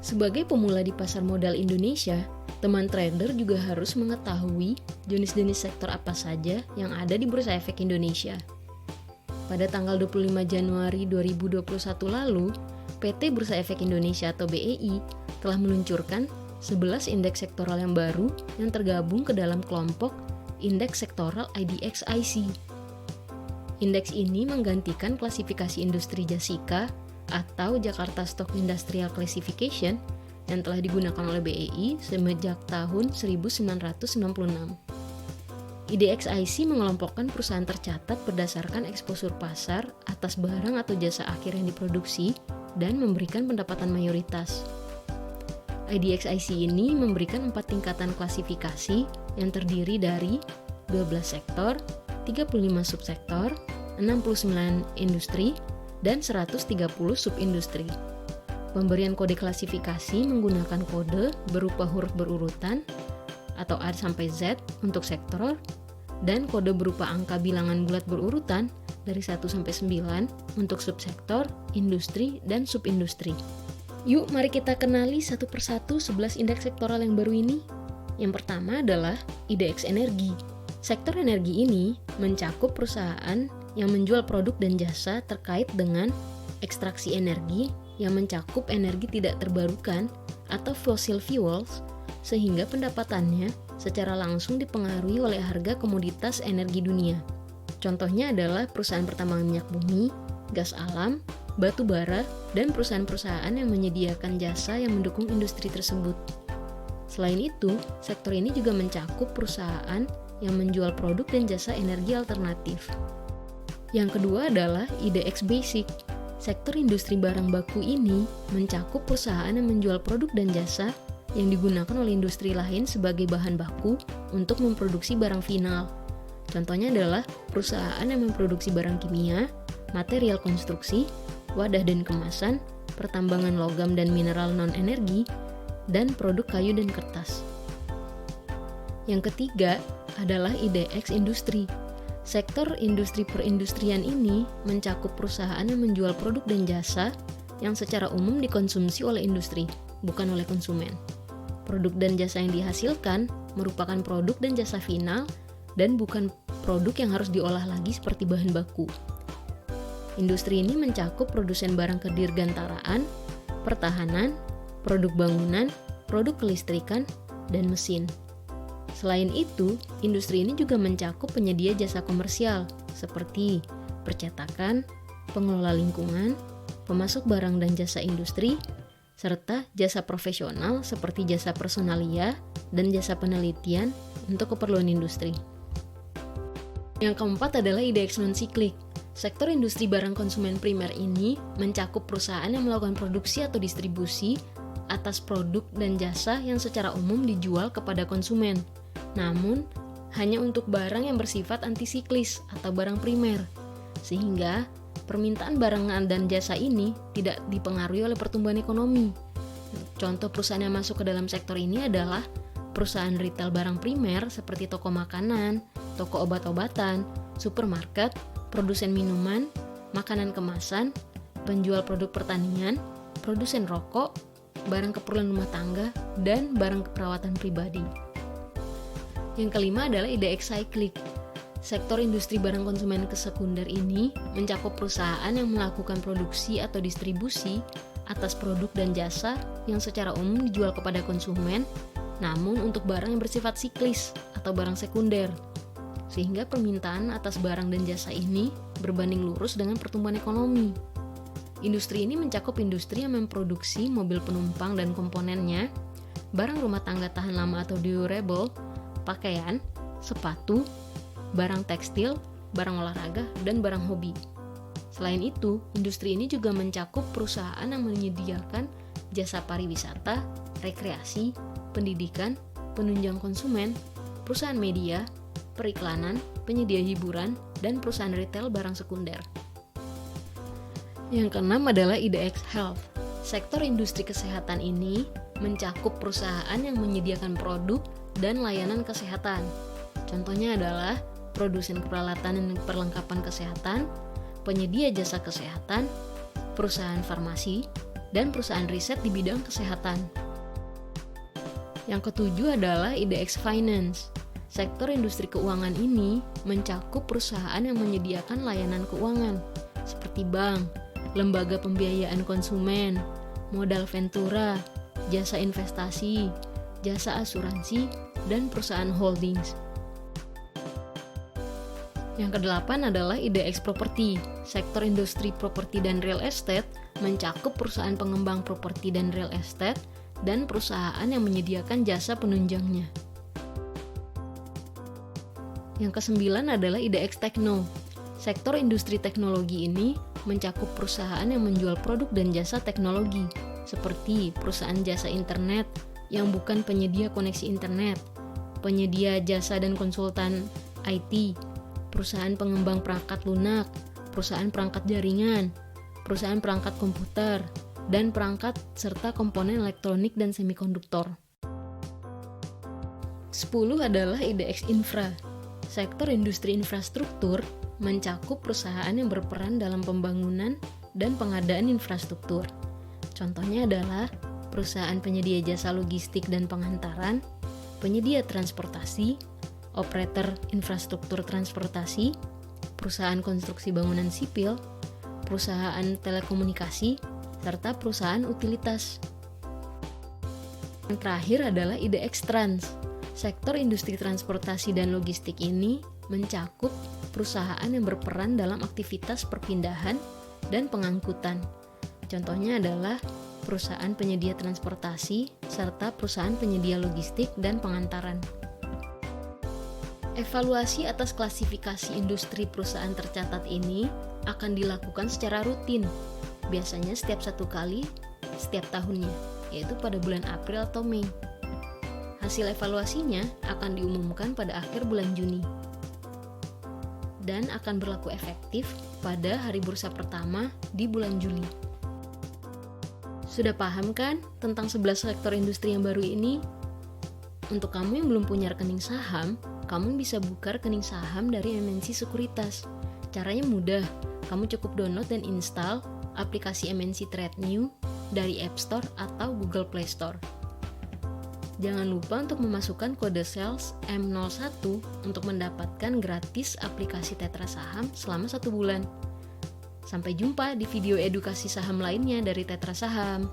Sebagai pemula di pasar modal Indonesia, teman trader juga harus mengetahui jenis-jenis sektor apa saja yang ada di Bursa Efek Indonesia. Pada tanggal 25 Januari 2021 lalu, PT Bursa Efek Indonesia atau BEI telah meluncurkan 11 indeks sektoral yang baru yang tergabung ke dalam kelompok Indeks Sektoral IDX-IC. Indeks ini menggantikan klasifikasi industri Jasika atau Jakarta Stock Industrial Classification yang telah digunakan oleh BEI sejak tahun 1996. IDX-IC mengelompokkan perusahaan tercatat berdasarkan eksposur pasar atas barang atau jasa akhir yang diproduksi dan memberikan pendapatan mayoritas. IDX-IC ini memberikan 4 tingkatan klasifikasi yang terdiri dari 12 sektor, 35 subsektor, 69 industri, dan 130 subindustri. Pemberian kode klasifikasi menggunakan kode berupa huruf berurutan atau A sampai Z untuk sektor, dan kode berupa angka bilangan bulat berurutan dari 1 sampai 9 untuk subsektor, industri, dan subindustri. Yuk, mari kita kenali satu persatu 11 indeks sektoral yang baru ini. Yang pertama adalah IDX Energi. Sektor energi ini mencakup perusahaan yang menjual produk dan jasa terkait dengan ekstraksi energi yang mencakup energi tidak terbarukan atau fossil fuels, sehingga pendapatannya secara langsung dipengaruhi oleh harga komoditas energi dunia. Contohnya adalah perusahaan pertambangan minyak bumi, gas alam, batu bara, dan perusahaan-perusahaan yang menyediakan jasa yang mendukung industri tersebut. Selain itu, sektor ini juga mencakup perusahaan yang menjual produk dan jasa energi alternatif. Yang kedua adalah IDX Basic. Sektor industri barang baku ini mencakup perusahaan yang menjual produk dan jasa yang digunakan oleh industri lain sebagai bahan baku untuk memproduksi barang final. Contohnya adalah perusahaan yang memproduksi barang kimia, material konstruksi, wadah dan kemasan, pertambangan logam dan mineral non-energi, dan produk kayu dan kertas. Yang ketiga adalah IDX Industri. Sektor industri perindustrian ini mencakup perusahaan yang menjual produk dan jasa yang secara umum dikonsumsi oleh industri, bukan oleh konsumen. Produk dan jasa yang dihasilkan merupakan produk dan jasa final dan bukan produk yang harus diolah lagi seperti bahan baku. Industri ini mencakup produsen barang kedirgantaraan, pertahanan, produk bangunan, produk kelistrikan, dan mesin. Selain itu, industri ini juga mencakup penyedia jasa komersial seperti percetakan, pengelola lingkungan, pemasok barang dan jasa industri, serta jasa profesional seperti jasa personalia dan jasa penelitian untuk keperluan industri. Yang keempat adalah IDX non-siklik. Sektor industri barang konsumen primer ini mencakup perusahaan yang melakukan produksi atau distribusi atas produk dan jasa yang secara umum dijual kepada konsumen, namun hanya untuk barang yang bersifat antisiklis atau barang primer, sehingga permintaan barang dan jasa ini tidak dipengaruhi oleh pertumbuhan ekonomi. Contoh perusahaan yang masuk ke dalam sektor ini adalah perusahaan retail barang primer seperti toko makanan, toko obat-obatan, supermarket, produsen minuman, makanan kemasan, penjual produk pertanian, produsen rokok, barang keperluan rumah tangga, dan barang keperawatan pribadi. Yang kelima adalah IDX Cyclic. Sektor industri barang konsumen sekunder ini mencakup perusahaan yang melakukan produksi atau distribusi atas produk dan jasa yang secara umum dijual kepada konsumen, namun untuk barang yang bersifat siklis atau barang sekunder, sehingga permintaan atas barang dan jasa ini berbanding lurus dengan pertumbuhan ekonomi. Industri ini mencakup industri yang memproduksi mobil penumpang dan komponennya, barang rumah tangga tahan lama atau durable, pakaian, sepatu, barang tekstil, barang olahraga, dan barang hobi. Selain itu, industri ini juga mencakup perusahaan yang menyediakan jasa pariwisata, rekreasi, pendidikan, penunjang konsumen, perusahaan media, periklanan, penyedia hiburan, dan perusahaan retail barang sekunder. Yang keenam adalah IDX Health. Sektor industri kesehatan ini mencakup perusahaan yang menyediakan produk dan layanan kesehatan. Contohnya adalah produsen peralatan dan perlengkapan kesehatan, penyedia jasa kesehatan, perusahaan farmasi, dan perusahaan riset di bidang kesehatan. Yang ketujuh adalah IDX Finance. Sektor industri keuangan ini mencakup perusahaan yang menyediakan layanan keuangan seperti bank, lembaga pembiayaan konsumen, modal ventura, jasa investasi, jasa asuransi, dan perusahaan holdings. Yang kedelapan adalah IDX Property. Sektor industri properti dan real estate mencakup perusahaan pengembang properti dan real estate dan perusahaan yang menyediakan jasa penunjangnya. Yang kesembilan adalah IDX Tekno. Sektor industri teknologi ini mencakup perusahaan yang menjual produk dan jasa teknologi, seperti perusahaan jasa internet yang bukan penyedia koneksi internet, penyedia jasa dan konsultan IT, perusahaan pengembang perangkat lunak, perusahaan perangkat jaringan, perusahaan perangkat komputer, dan perangkat serta komponen elektronik dan semikonduktor. 10 adalah IDX Infra. Sektor industri infrastruktur mencakup perusahaan yang berperan dalam pembangunan dan pengadaan infrastruktur. Contohnya adalah perusahaan penyedia jasa logistik dan pengantaran, penyedia transportasi, operator infrastruktur transportasi, perusahaan konstruksi bangunan sipil, perusahaan telekomunikasi, serta perusahaan utilitas. Yang terakhir adalah IDX Trans. Sektor industri transportasi dan logistik ini mencakup perusahaan yang berperan dalam aktivitas perpindahan dan pengangkutan. Contohnya adalah perusahaan penyedia transportasi serta perusahaan penyedia logistik dan pengantaran. Evaluasi atas klasifikasi industri perusahaan tercatat ini akan dilakukan secara rutin, biasanya setiap 1 kali setiap tahunnya, yaitu pada bulan April atau Mei. Hasil evaluasinya akan diumumkan pada akhir bulan Juni dan akan berlaku efektif pada hari bursa pertama di bulan Juli. Sudah paham kan tentang 11 sektor industri yang baru ini? Untuk kamu yang belum punya rekening saham, kamu bisa buka rekening saham dari MNC Sekuritas. Caranya mudah, kamu cukup download dan install aplikasi MNC TradeNew dari App Store atau Google Play Store. Jangan lupa untuk memasukkan kode sales M01 untuk mendapatkan gratis aplikasi Tetra Saham selama 1 bulan. Sampai jumpa di video edukasi saham lainnya dari Tetra Saham.